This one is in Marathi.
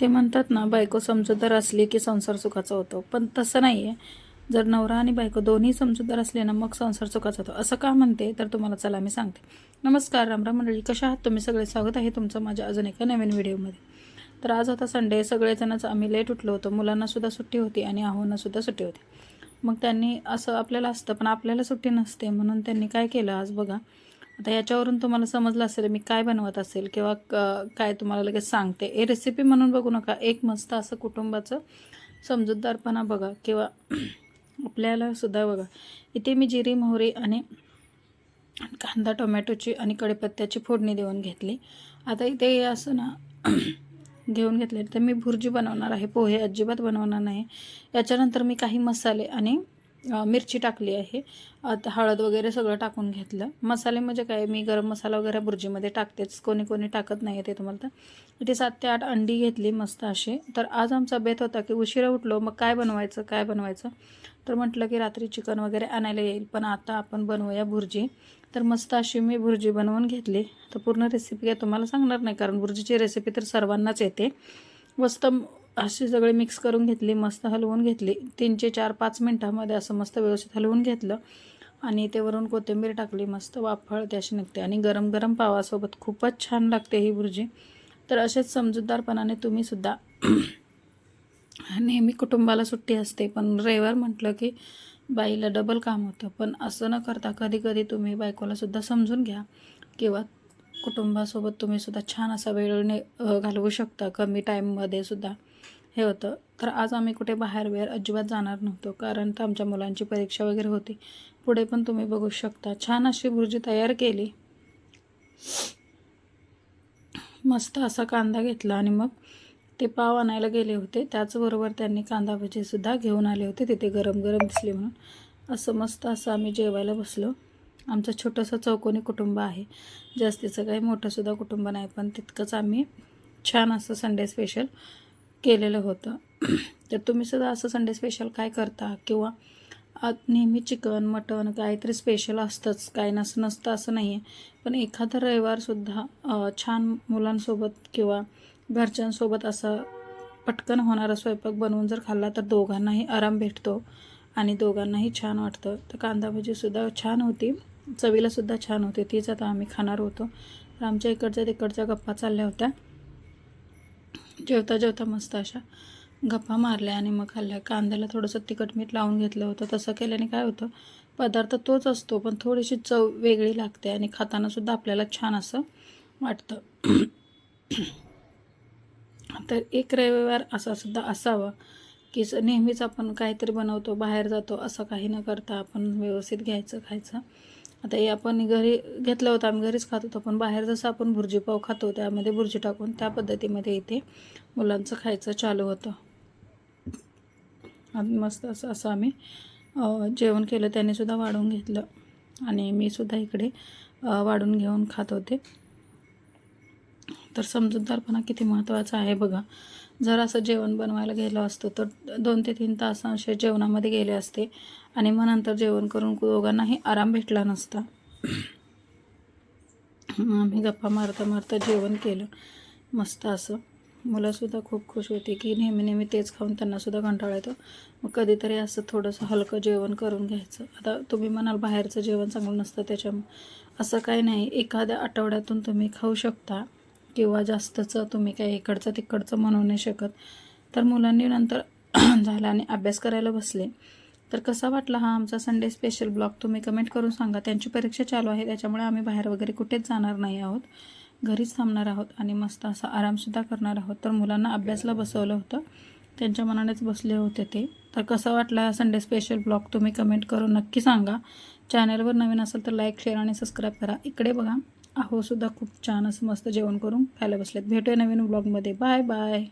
ते म्हणतात ना, बायको समजूतदार असली की संसार सुखाचा होतो. पण तसं नाही आहे. जर नवरा आणि बायको दोन्ही समजूतदार असले ना, मग संसार सुखाचा होतो. असं का म्हणते, तर तुम्हाला चला मी सांगते. नमस्कार, रामराम मंडळी, कशा आहात तुम्ही सगळे? स्वागत आहे तुमचं माझ्या अजून एका नवीन व्हिडिओमध्ये. तर आज होता संडे, सगळेजणच आम्ही लेट उठलो होतो. मुलांनासुद्धा सुट्टी होती आणि आहोंनासुद्धा सुट्टी होती. मग त्यांनी असं आपल्याला असतं, पण आपल्याला सुट्टी नसते. म्हणून त्यांनी काय केलं आज बघा. आता याच्यावरून तुम्हाला समजलं असेल मी काय बनवत असेल किंवा काय तुम्हाला लगेच सांगते. हे रेसिपी म्हणून बघू नका. एक मस्त असं कुटुंबाचं समजूतदारपणा बघा किंवा आपल्याला सुद्धा बघा. इथे मी जिरी, मोहरी आणि कांदा, टोमॅटोची आणि कढीपत्त्याची फोडणी देऊन घेतली. आता इथे असं ना घेऊन घेतले. तर मी भुर्जी बनवणार आहे, पोहे अजिबात बनवणार नाही. याच्यानंतर मी काही मसाले आणि मिरची टाकली आहे. आता हळद वगैरे सगळं टाकून घेतलं. मसाले म्हणजे काय, मी गरम मसाला वगैरे भुर्जीमध्ये टाकतेच, कोणी कोणी टाकत नाही ते तुम्हाला. तर इथे 7 ते 8 अंडी घेतली मस्त अशी. तर आज आमचा बेत होता की उशिरा उठलो, मग काय बनवायचं. तर म्हटलं की रात्री चिकन वगैरे आणायला येईल, पण आता आपण बनवूया भुर्जी. तर मस्त अशी मी भुर्जी बनवून घेतली. तर पूर्ण रेसिपी काय तुम्हाला सांगणार नाही, कारण भुर्जीची रेसिपी तर सर्वांनाच येते. मस्त अशी सगळे मिक्स करून घेतली, मस्त हलवून घेतली. 3 ते 4-5 मिनटामध्ये असं मस्त व्यवस्थित हलवून घेतलं आणि ते वरून कोथिंबीर टाकली. मस्त वाफळते अशी निघते आणि गरम गरम पावासोबत खूपच छान लागते ही भुर्जी. तर असेच समजूतदारपणाने तुम्हीसुद्धा नेहमी कुटुंबाला सुट्टी असते, पण रविवार म्हटलं की बाईला डबल काम होतं. पण असं न करता कधी कधी तुम्ही बायकोलासुद्धा समजून घ्या किंवा कुटुंबासोबत तुम्हीसुद्धा छान असा वेळ घालवू शकता. कमी टाईममध्ये सुद्धा हे होतं. तर आज आम्ही कुठे बाहेर अजिबात जाणार नव्हतो, कारण तर आमच्या मुलांची परीक्षा वगैरे होती. पुढे पण तुम्ही बघू शकता. छान अशी भुर्जी तयार केली. मस्त असा कांदा घेतला आणि मग ते पाव आणायला गेले होते. त्याचबरोबर त्यांनी कांदा भजीसुद्धा घेऊन आले होते तिथे, गरम गरम दिसले म्हणून. असं मस्त असं आम्ही जेवायला बसलो. आमचं छोटंसं चौकोनी कुटुंब आहे, जास्तीचं काही मोठंसुद्धा कुटुंब नाही, पण तितकंच आम्ही छान असं संडे स्पेशल केलेलं होतं. तर तुम्हीसुद्धा असं संडे स्पेशल काय करता किंवा नेहमी चिकन, मटण काहीतरी स्पेशल असतंच, काही नसतं असं नाही आहे. पण एखादा रविवारसुद्धा छान मुलांसोबत किंवा घरच्यांसोबत असा पटकन होणारा स्वयंपाक बनवून जर खाल्ला तर दोघांनाही आराम भेटतो आणि दोघांनाही छान वाटतं. तर कांदा भजीसुद्धा छान होती, चवीलासुद्धा छान होती. तीच आता आम्ही खाणार होतो. तर आमच्या इकडच्या तिकडच्या गप्पा चालल्या होत्या. जेवता जेवता मस्त अशा गप्पा मारल्या आणि मग खाल्ल्या. कांद्याला थोडंसं तिखट मीठ लावून घेतलं होतं. तसं केल्याने काय होतं, पदार्थ तोच असतो पण थोडीशी चव वेगळी लागते आणि खातानासुद्धा आपल्याला छान असं वाटतं. तर एक रविवार असा सुद्धा असावा की नेहमीच आपण काहीतरी बनवतो, बाहेर जातो, असं काही न करता आपण व्यवस्थित घ्यायचं, खायचं. आता हे आपण घरी घेतलं होतं, आम्ही घरीच खात होतो, पण बाहेर जसं आपण भुर्जी पाव खातो त्यामध्ये भुर्जी टाकून त्या पद्धतीमध्ये इथे मुलांचं खायचं चालू होतं. आणि मस्त असं आम्ही जेवण केलं. त्यानेसुद्धा वाढून घेतलं आणि मीसुद्धा इकडे वाढून घेऊन खात होते. तर समजूतदारपणा किती महत्त्वाचा आहे बघा. जर असं जेवण बनवायला गेलं असतं तर 2 ते 3 तास असे जेवणामध्ये गेले असते आणि मग नंतर जेवण करून दोघांनाही आराम भेटला नसता. आम्ही गप्पा मारता मारता जेवण केलं मस्त असं. मुलंसुद्धा खूप खुश होती की नेहमी तेच खाऊन त्यांनासुद्धा कंटाळा येतो. मग कधीतरी असं थोडंसं हलकं जेवण करून घ्यायचं. आता तुम्ही म्हणाल बाहेरचं जेवण चांगलं नसतं, असं काही नाही. एखाद्या आठवड्यातून तुम्ही खाऊ शकता किंवा जास्तचं तुम्ही काही इकडचं तिकडचं म्हणू नाही शकत. तर मुलांनी नंतर झाला आणि अभ्यास करायला बसले. तर कसा वाटला हा आमचा संडे स्पेशल ब्लॉग तुम्ही कमेंट करून सांगा. त्यांची परीक्षा चालू आहे, त्याच्यामुळे आम्ही बाहेर वगैरे कुठेच जाणार नाही आहोत, घरीच थांबणार आहोत आणि मस्त असा आरामसुद्धा करणार आहोत. तर मुलांना अभ्यासला बसवलं होतं, त्यांच्या मनानेच बसले होते ते. तर कसा वाटला हा संडे स्पेशल ब्लॉग तुम्ही कमेंट करून नक्की सांगा. चॅनलवर नवीन असेल तर लाईक, शेअर आणि सबस्क्राईब करा. इकडे बघा, अहोसुद्धा खूप छान असं मस्त जेवण करून खायला बसलेत. भेटूया नवीन ब्लॉगमध्ये. Bye bye.